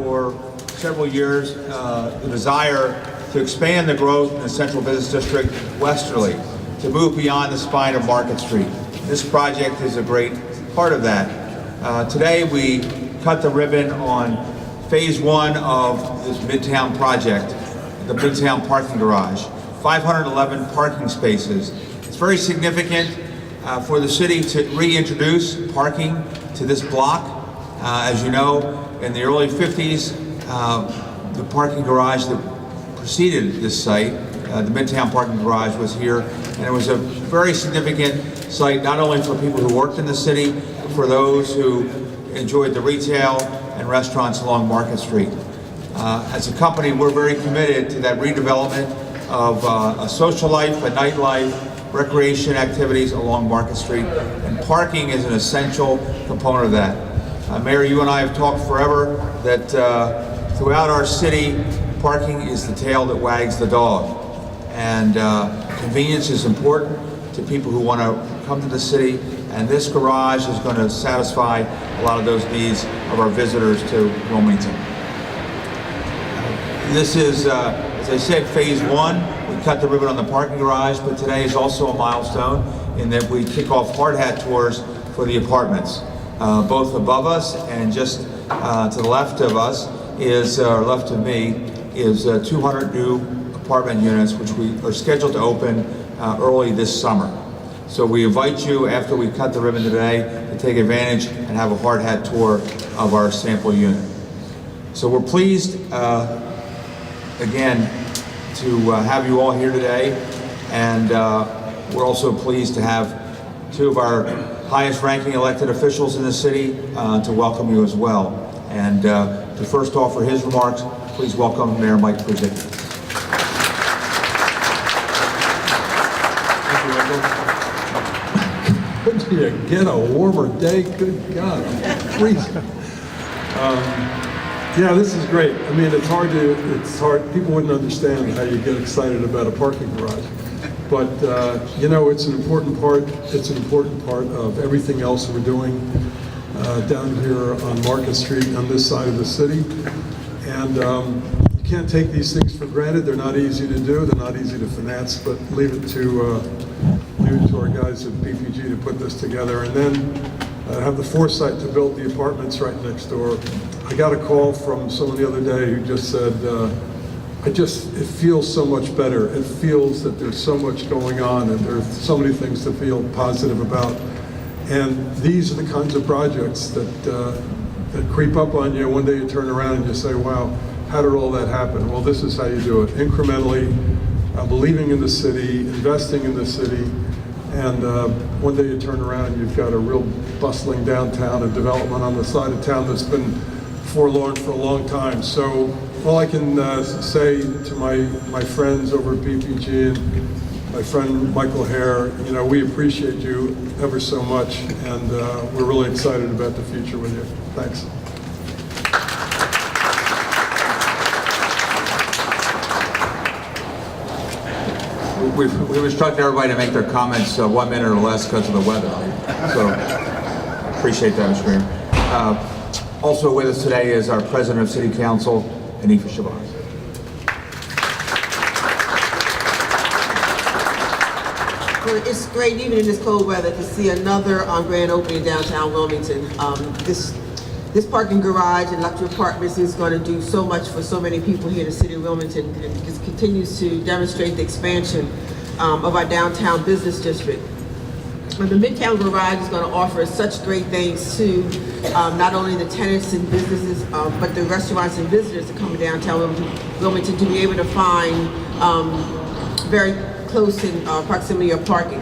for several years the desire to expand the growth in the Central Business District westerly, to move beyond the spine of Market Street. This project is a great part of that. Today we cut the ribbon on phase one of this Midtown project, the Midtown parking garage. 511 parking spaces. It's very significant for the city to reintroduce parking to this block. As you know, in the early 50s, the parking garage that preceded this site, the Midtown parking garage, was here, and it was a very significant site not only for people who worked in the city, but for those who enjoyed the retail and restaurants along Market Street. As a company, we're very committed to that redevelopment of a social life, a nightlife, recreation activities along Market Street, and parking is an essential component of that. Mayor, you and I have talked forever that throughout our city, parking is the tail that wags the dog, and convenience is important to people who want to come to the city, and this garage is going to satisfy a lot of those needs of our visitors to Wilmington. This is, as I said, phase one. We cut the ribbon on the parking garage, but today is also a milestone in that we kick off hard hat tours for the apartments. Both above us and just to the left of us is, or left of me, is 200 new apartment units, which we are scheduled to open early this summer. So we invite you, after we cut the ribbon today, to take advantage and have a hard hat tour of our sample unit. So we're pleased, again, to have you all here today, and we're also pleased to have two of our highest ranking elected officials in the city to welcome you as well. And to first offer his remarks, please welcome Mayor Mike Purzycki. Couldn't you get a warmer day? Good God, I'm freezing. Yeah, this is great. I mean, it's hard. People wouldn't understand how you get excited about a parking garage. But, you know, it's an important part. It's an important part of everything else we're doing down here on Market Street on this side of the city. And you can't take these things for granted. They're not easy to do. They're not easy to finance, but leave it to our guys at PPG to put this together. And then have the foresight to build the apartments right next door. I got a call from someone the other day who just said, it feels so much better. It feels that there's so much going on and there's so many things to feel positive about. And these are the kinds of projects that creep up on you. One day you turn around and you say, wow, how did all that happen? Well, this is how you do it. Incrementally, believing in the city, investing in the city, and one day you turn around and you've got a real bustling downtown and development on the side of town that's been forlorn for a long time. So all I can say to my friends over at PPG and my friend Michael Hare, you know, we appreciate you ever so much, and we're really excited about the future with you. Thanks. We've instructed everybody to make their comments 1 minute or less because of the weather. So appreciate that, Mr. Mayor. Also with us today is our President of City Council, Hanifa Shabazz. Well, it's great, even in this cold weather, to see another grand opening in downtown Wilmington. This parking garage and luxury apartments is going to do so much for so many people here in the city of Wilmington, and it just continues to demonstrate the expansion of our downtown business district. And the Midtown garage is going to offer such great things to not only the tenants and businesses, but the restaurants and visitors that come to downtown Wilmington to be able to find very close in proximity of parking.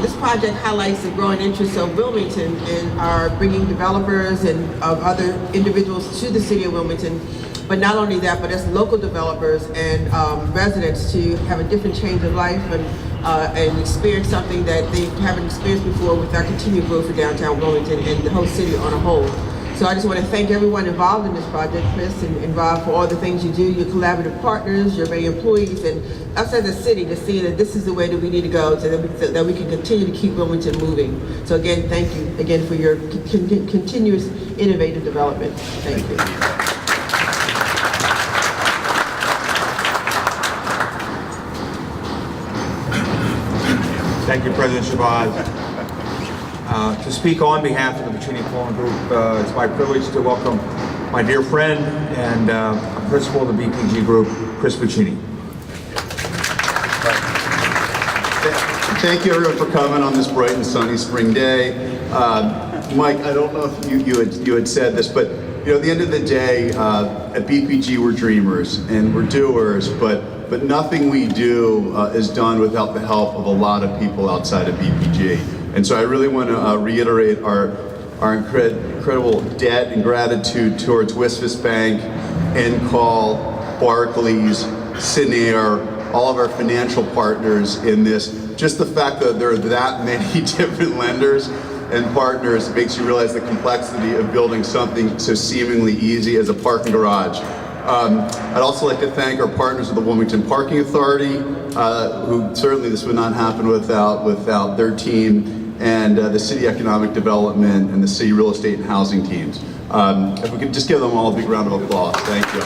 This project highlights the growing interest of Wilmington and are bringing developers and other individuals to the city of Wilmington. But not only that, but as local developers and residents to have a different change of life and experience something that they haven't experienced before with our continued growth of downtown Wilmington and the whole city on a whole. So I just want to thank everyone involved in this project, Chris and Rob, for all the things you do, your collaborative partners, your many employees, and us as a city to see that this is the way that we need to go so that we can continue to keep Wilmington moving. So again, thank you again for your continuous innovative development. Thank you. Thank you, President Shabazz. To speak on behalf of the Puccini Pullman Group, it's my privilege to welcome my dear friend and principal of the BPG Group, Chris Puccini. Thank you, everyone, for coming on this bright and sunny spring day. Mike, I don't know if you had said this, but at the end of the day, at BPG we're dreamers and we're doers, but nothing we do is done without the help of a lot of people outside of BPG. And so I really want to reiterate our incredible debt and gratitude towards Wisvis Bank, Encall, Barclays, Sinair, all of our financial partners in this. Just the fact that there are that many different lenders and partners makes you realize the complexity of building something so seemingly easy as a parking garage. I'd also like to thank our partners at the Wilmington Parking Authority, who certainly this would not happen without their team, and the City Economic Development and the City Real Estate and Housing teams. If we could just give them all a big round of applause. Thank you.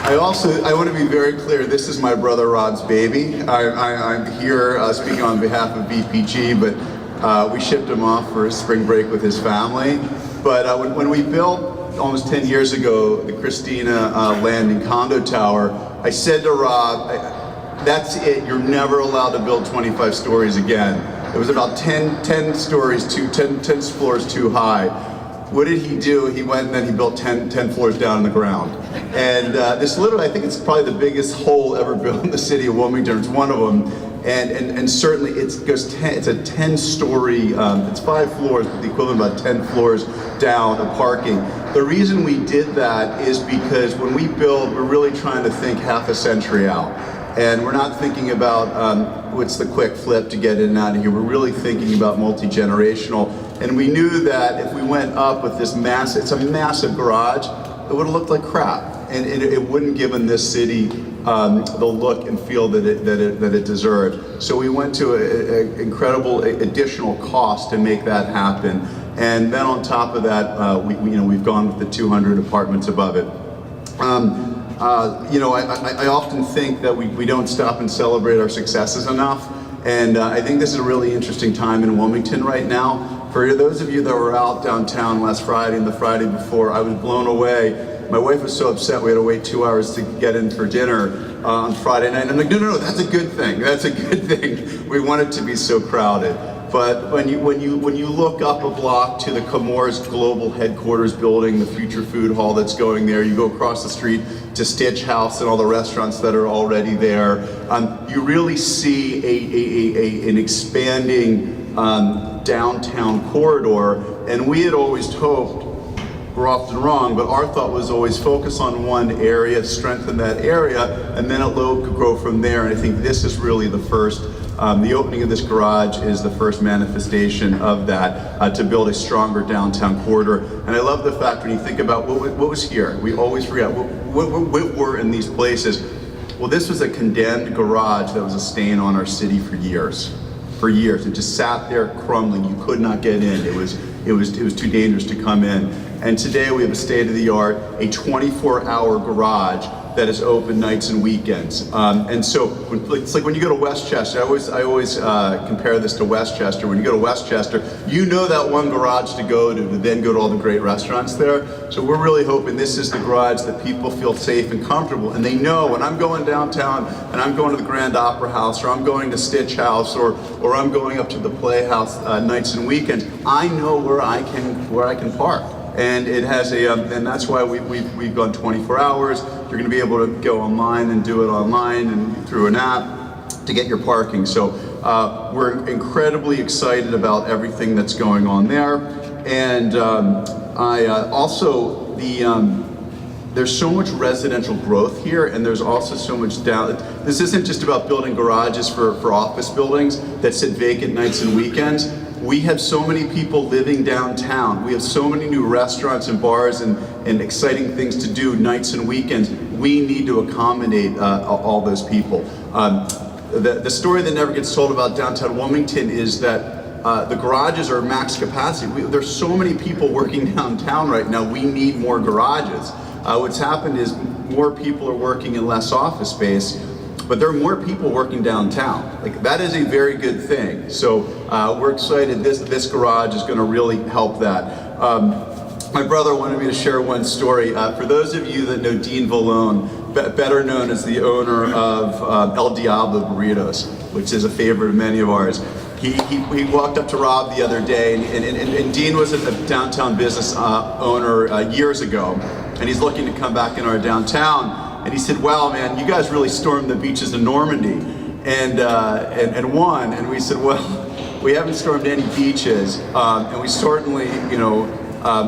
I want to be very clear, this is my brother Rob's baby. I'm here speaking on behalf of BPG, but we shipped him off for his spring break with his family. But when we built, almost 10 years ago, the Christina Landing condo tower, I said to Rob, that's it, you're never allowed to build 25 stories again. It was about 10 floors too high. What did he do? He went and then he built 10 floors down in the ground. And this literally, I think it's probably the biggest hole ever built in the city of Wilmington. It's one of them. And certainly it's a 10-story, it's 5 floors, the equivalent of about 10 floors down of parking. The reason we did that is because when we build, we're really trying to think half a century out. And we're not thinking about what's the quick flip to get in and out of here. We're really thinking about multi-generational. And we knew that if we went up with this massive, it's a massive garage, it would have looked like crap. And it wouldn't given this city the look and feel that it deserved. So we went to an incredible additional cost to make that happen. And then on top of that, we've gone with the 200 apartments above it. I often think that we don't stop and celebrate our successes enough. And I think this is a really interesting time in Wilmington right now. For those of you that were out downtown last Friday and the Friday before, I was blown away. My wife was so upset we had to wait 2 hours to get in for dinner on Friday night. And I'm like, no, that's a good thing. That's a good thing. We want it to be so crowded. But when you look up a block to the Chemours Global Headquarters building, the Future Food Hall that's going there, you go across the street to Stitch House and all the restaurants that are already there, you really see an expanding downtown corridor. And we had always hoped, we're often wrong, but our thought was always focus on one area, strengthen that area, and then it could grow from there. And I think this is really the first. The opening of this garage is the first manifestation of that, to build a stronger downtown corridor. And I love the fact when you think about what was here, we always forget what were in these places. Well, this was a condemned garage that was a stain on our city for years. It just sat there crumbling. You could not get in. It was too dangerous to come in. And today we have a state-of-the-art, a 24-hour garage that is open nights and weekends. And so it's like when you go to Westchester, I always compare this to Westchester. When you go to Westchester, you know that one garage to go to then go to all the great restaurants there. So we're really hoping this is the garage that people feel safe and comfortable. And they know when I'm going downtown and I'm going to the Grand Opera House, or I'm going to Stitch House, or I'm going up to the Playhouse nights and weekends, I know where I can park. And it has and that's why we've gone 24 hours. You're going to be able to go online and do it online and through an app to get your parking. So we're incredibly excited about everything that's going on there. And there's so much residential growth here, and there's also so much this isn't just about building garages for office buildings that sit vacant nights and weekends. We have so many people living downtown. We have so many new restaurants and bars and exciting things to do nights and weekends. We need to accommodate all those people. The story that never gets told about downtown Wilmington is that the garages are max capacity. There's so many people working downtown right now. We need more garages. What's happened is more people are working in less office space. but there are more people working downtown. Like, that is a very good thing. So we're excited. This garage is going to really help that. My brother wanted me to share one story. For those of you that know Dean Vallone, better known as the owner of El Diablo Burritos, which is a favorite of many of ours. He walked up to Rob the other day, and Dean was a downtown business owner years ago, and he's looking to come back in our downtown. And he said, "Wow, man, you guys really stormed the beaches in Normandy and won." And we said, "Well, we haven't stormed any beaches, and we certainly, you know,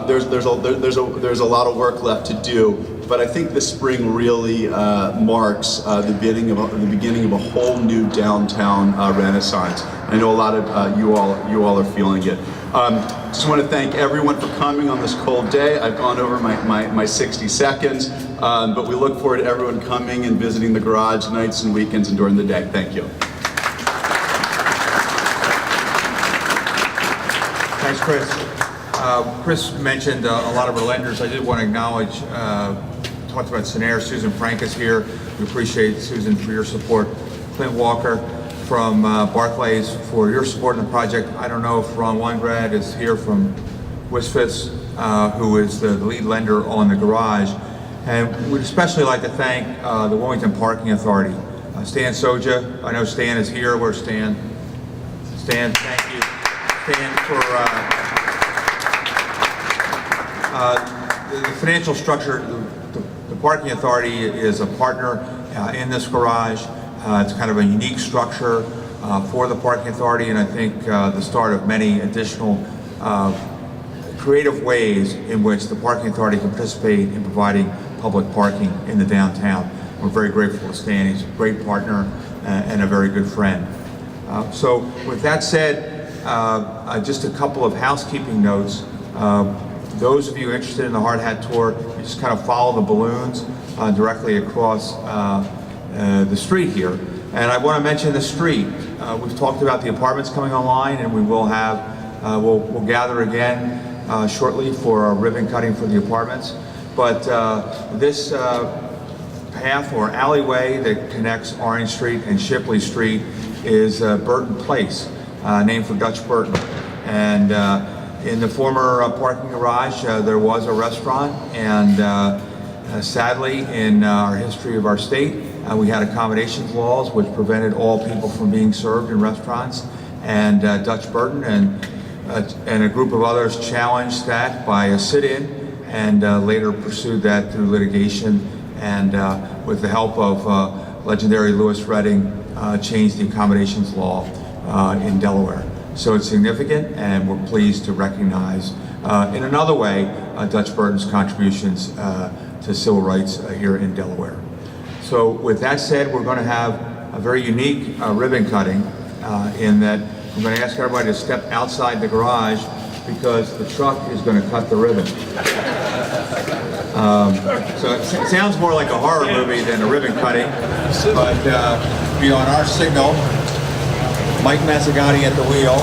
there's a lot of work left to do." But I think the spring really marks the beginning of a whole new downtown renaissance. I know a lot of you all are feeling it. Just want to thank everyone for coming on this cold day. I've gone over my 60 seconds, but we look forward to everyone coming and visiting the garage nights and weekends and during the day. Thank you. Thanks, Chris. Chris mentioned a lot of our lenders. I did want to acknowledge, talked about Sinair, Susan Frank is here. We appreciate, Susan, for your support. Clint Walker from Barclays for your support in the project. I don't know if Ron Weingrad is here from Wisfis, who is the lead lender on the garage. And we'd especially like to thank the Wilmington Parking Authority. Stan Soja, I know Stan is here. Where's Stan? Stan, thank you. Stan, for the financial structure. The Parking Authority is a partner in this garage. It's kind of a unique structure for the Parking Authority, and I think the start of many additional creative ways in which the Parking Authority can participate in providing public parking in the downtown. We're very grateful to Stan. He's a great partner and a very good friend. So with that said, just a couple of housekeeping notes. Those of you interested in the Hard Hat Tour, you just kind of follow the balloons directly across the street here. And I want to mention the street. We've talked about the apartments coming online, and we will have, we'll gather again shortly for a ribbon cutting for the apartments. But this path or alleyway that connects Orange Street and Shipley Street is Burton Place, named for Dutch Burton. And in the former parking garage, there was a restaurant, and sadly, in our history of our state, we had accommodations laws which prevented all people from being served in restaurants. And Dutch Burton and a group of others challenged that by a sit-in, and later pursued that through litigation, and with the help of legendary Lewis Redding, changed the accommodations law in Delaware. So it's significant, and we're pleased to recognize in another way Dutch Burton's contributions to civil rights here in Delaware. So with that said, we're going to have a very unique ribbon cutting in that I'm going to ask everybody to step outside the garage because the truck is going to cut the ribbon. So it sounds more like a horror movie than a ribbon cutting, but be on our signal. Mike Mazzagatti at the wheel.